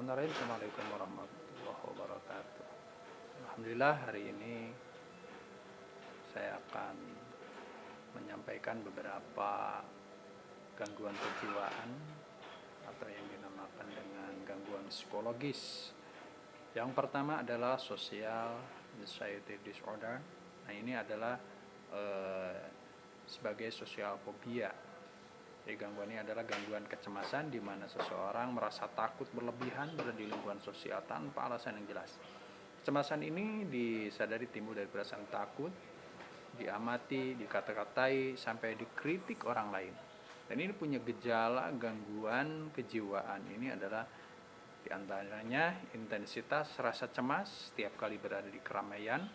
Bismillahirrahmanirrahim. Assalamualaikum warahmatullahi wabarakatuh. Alhamdulillah, hari ini saya akan menyampaikan beberapa gangguan kejiwaan atau yang dinamakan dengan gangguan psikologis. Yang pertama adalah social anxiety disorder. Nah, ini adalah sebagai social phobia. Jadi gangguan ini adalah gangguan kecemasan di mana seseorang merasa takut berlebihan berada di lingkungan sosial tanpa alasan yang jelas. Kecemasan ini disadari timbul dari perasaan takut, diamati, dikata-katai, sampai dikritik orang lain. Dan ini punya gejala gangguan kejiwaan. Ini adalah diantaranya intensitas rasa cemas setiap kali berada di keramaian,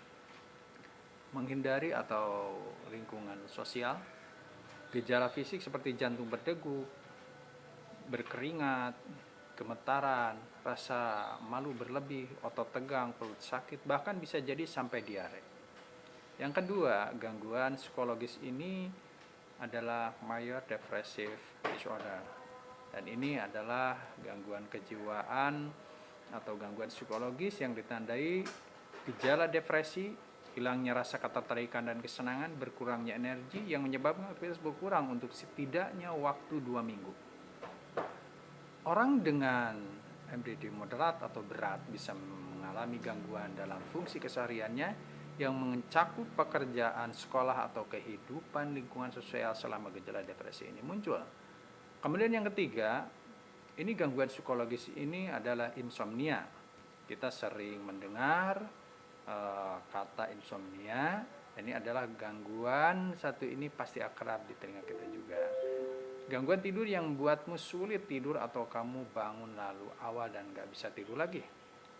menghindari atau lingkungan sosial, gejala fisik seperti jantung berdegup, berkeringat, gemetaran, rasa malu berlebih, otot tegang, perut sakit, bahkan bisa jadi sampai diare. Yang kedua, gangguan psikologis ini adalah major depressive disorder. Dan ini adalah gangguan kejiwaan atau gangguan psikologis yang ditandai gejala depresi, hilangnya rasa ketertarikan dan kesenangan, berkurangnya energi yang menyebabkan aktivitas berkurang untuk setidaknya waktu 2 minggu. Orang dengan MDD moderat atau berat bisa mengalami gangguan dalam fungsi kesehariannya yang mencakup pekerjaan, sekolah, atau kehidupan lingkungan sosial selama gejala depresi ini muncul. Kemudian yang ketiga, ini gangguan psikologis ini adalah insomnia. Kita sering mendengar kata insomnia. Ini adalah gangguan satu ini pasti akrab di telinga kita juga. Gangguan tidur yang membuatmu sulit tidur atau kamu bangun lalu awal dan gak bisa tidur lagi.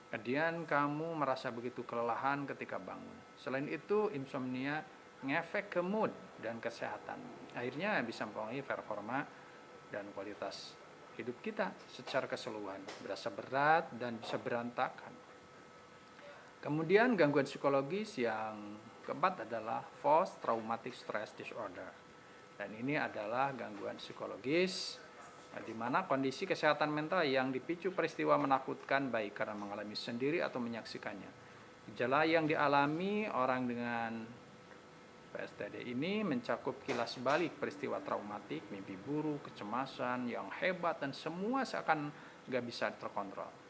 Kemudian kamu merasa begitu kelelahan ketika bangun. Selain itu, insomnia ngefek ke mood dan kesehatan. Akhirnya bisa mempengaruhi performa dan kualitas hidup kita secara keseluruhan. Berasa berat dan bisa berantakan. Kemudian gangguan psikologis yang keempat adalah post traumatic stress disorder. Dan ini adalah gangguan psikologis di mana kondisi kesehatan mental yang dipicu peristiwa menakutkan baik karena mengalami sendiri atau menyaksikannya. Gejala yang dialami orang dengan PSTD ini mencakup kilas balik peristiwa traumatik, mimpi buruk, kecemasan yang hebat, dan semua seakan gak bisa terkontrol.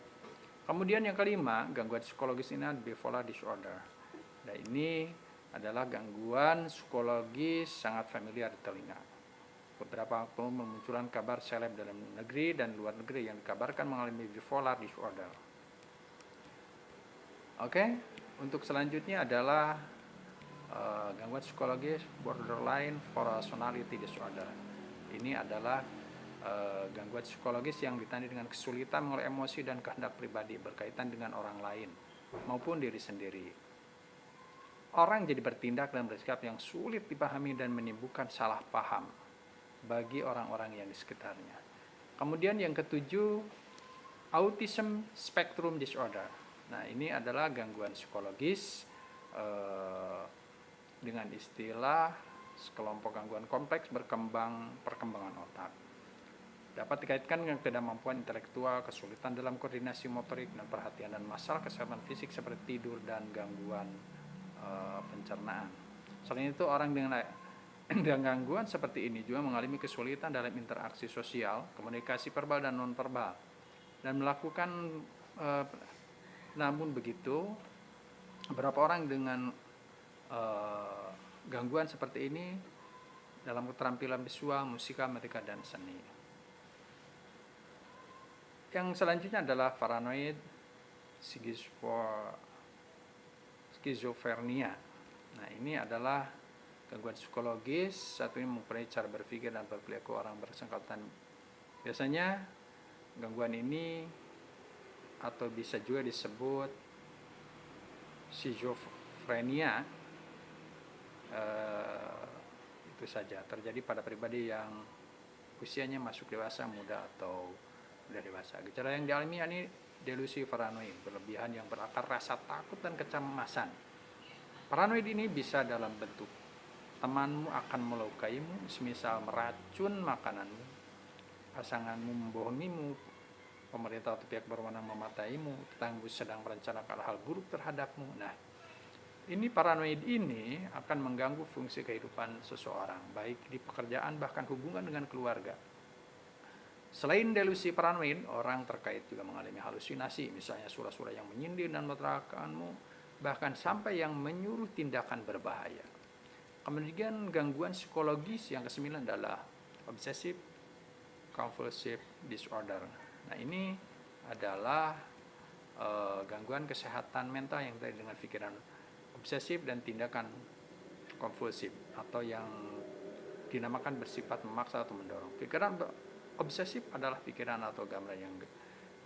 Kemudian yang kelima, gangguan psikologis ini adalah bipolar disorder. Nah, ini adalah gangguan psikologis sangat familiar di telinga. Beberapa waktu memunculkan kabar seleb dalam negeri dan luar negeri yang dikabarkan mengalami bipolar disorder. Oke, untuk selanjutnya adalah gangguan psikologis borderline personality disorder. Ini adalah gangguan psikologis yang ditandai dengan kesulitan mengelola emosi dan kehendak pribadi berkaitan dengan orang lain maupun diri sendiri. Orang jadi bertindak dan bersikap yang sulit dipahami dan menimbulkan salah paham bagi orang-orang yang di sekitarnya. Kemudian yang ketujuh, autism spectrum disorder. Nah, ini adalah gangguan psikologis dengan istilah sekelompok gangguan kompleks perkembangan otak. Dapat dikaitkan dengan ketidakmampuan intelektual, kesulitan dalam koordinasi motorik dan perhatian, dan masalah kesehatan fisik seperti tidur dan gangguan pencernaan. Selain itu, orang dengan gangguan seperti ini juga mengalami kesulitan dalam interaksi sosial, komunikasi verbal dan non-verbal, dan melakukan namun begitu, beberapa orang dengan gangguan seperti ini dalam keterampilan visual, musika, matematika, dan seni. Yang selanjutnya adalah paranoid skizofrenia. Nah, ini adalah gangguan psikologis. Satu ini mempunyai cara berpikir dan berperilaku orang bersangkutan. Biasanya gangguan ini atau bisa juga disebut skizofrenia itu saja terjadi pada pribadi yang usianya masuk dewasa, muda, atau udah dewasa. Gejala yang dialami ini delusi paranoid, berlebihan yang berakar rasa takut dan kecemasan. Paranoid ini bisa dalam bentuk temanmu akan melukaimu, semisal meracun makananmu, pasanganmu membohongimu, pemerintah atau pihak berwenang memataimu, tetanggamu sedang merencanakan hal buruk terhadapmu. Nah, ini paranoid ini akan mengganggu fungsi kehidupan seseorang, baik di pekerjaan bahkan hubungan dengan keluarga. Selain delusi paranoid, orang terkait juga mengalami halusinasi, misalnya surah-surah yang menyindir dan menerkakanmu, bahkan sampai yang menyuruh tindakan berbahaya. Kemudian gangguan psikologis yang ke-9 adalah obsessive compulsive disorder. Nah, ini adalah gangguan kesehatan mental yang terkait dengan pikiran obsesif dan tindakan kompulsif atau yang dinamakan bersifat memaksa atau mendorong. Pikiran obsesif adalah pikiran atau gambaran yang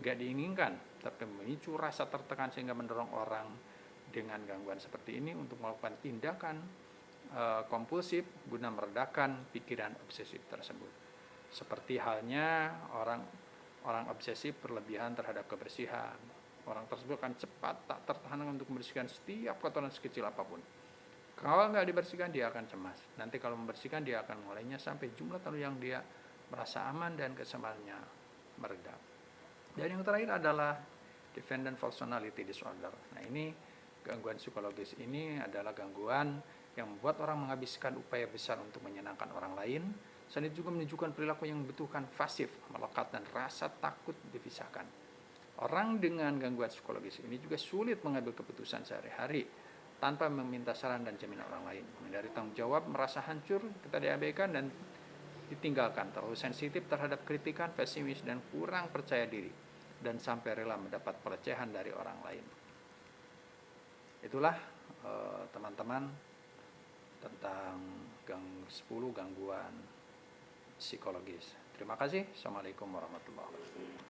gak diinginkan, tapi memicu rasa tertekan sehingga mendorong orang dengan gangguan seperti ini untuk melakukan tindakan kompulsif guna meredakan pikiran obsesif tersebut. Seperti halnya orang obsesif berlebihan terhadap kebersihan. Orang tersebut akan cepat tak tertahan untuk membersihkan setiap kotoran sekecil apapun. Kalau nggak dibersihkan dia akan cemas. Nanti kalau membersihkan dia akan mulainya sampai jumlah terlalu yang dia merasa aman dan kesamaannya mereda. Dan yang terakhir adalah dependent personality disorder. Nah, ini gangguan psikologis ini adalah gangguan yang membuat orang menghabiskan upaya besar untuk menyenangkan orang lain. Selain itu juga menunjukkan perilaku yang membutuhkan pasif, melekat, dan rasa takut dipisahkan. Orang dengan gangguan psikologis ini juga sulit mengambil keputusan sehari-hari tanpa meminta saran dan jaminan orang lain. Menghindari tanggung jawab, merasa hancur, kita diabaikan dan ditinggalkan, terlalu sensitif terhadap kritikan, pesimis, dan kurang percaya diri, dan sampai rela mendapat pelecehan dari orang lain. Itulah teman-teman tentang 10 gangguan psikologis. Terima kasih. Assalamualaikum warahmatullahi wabarakatuh.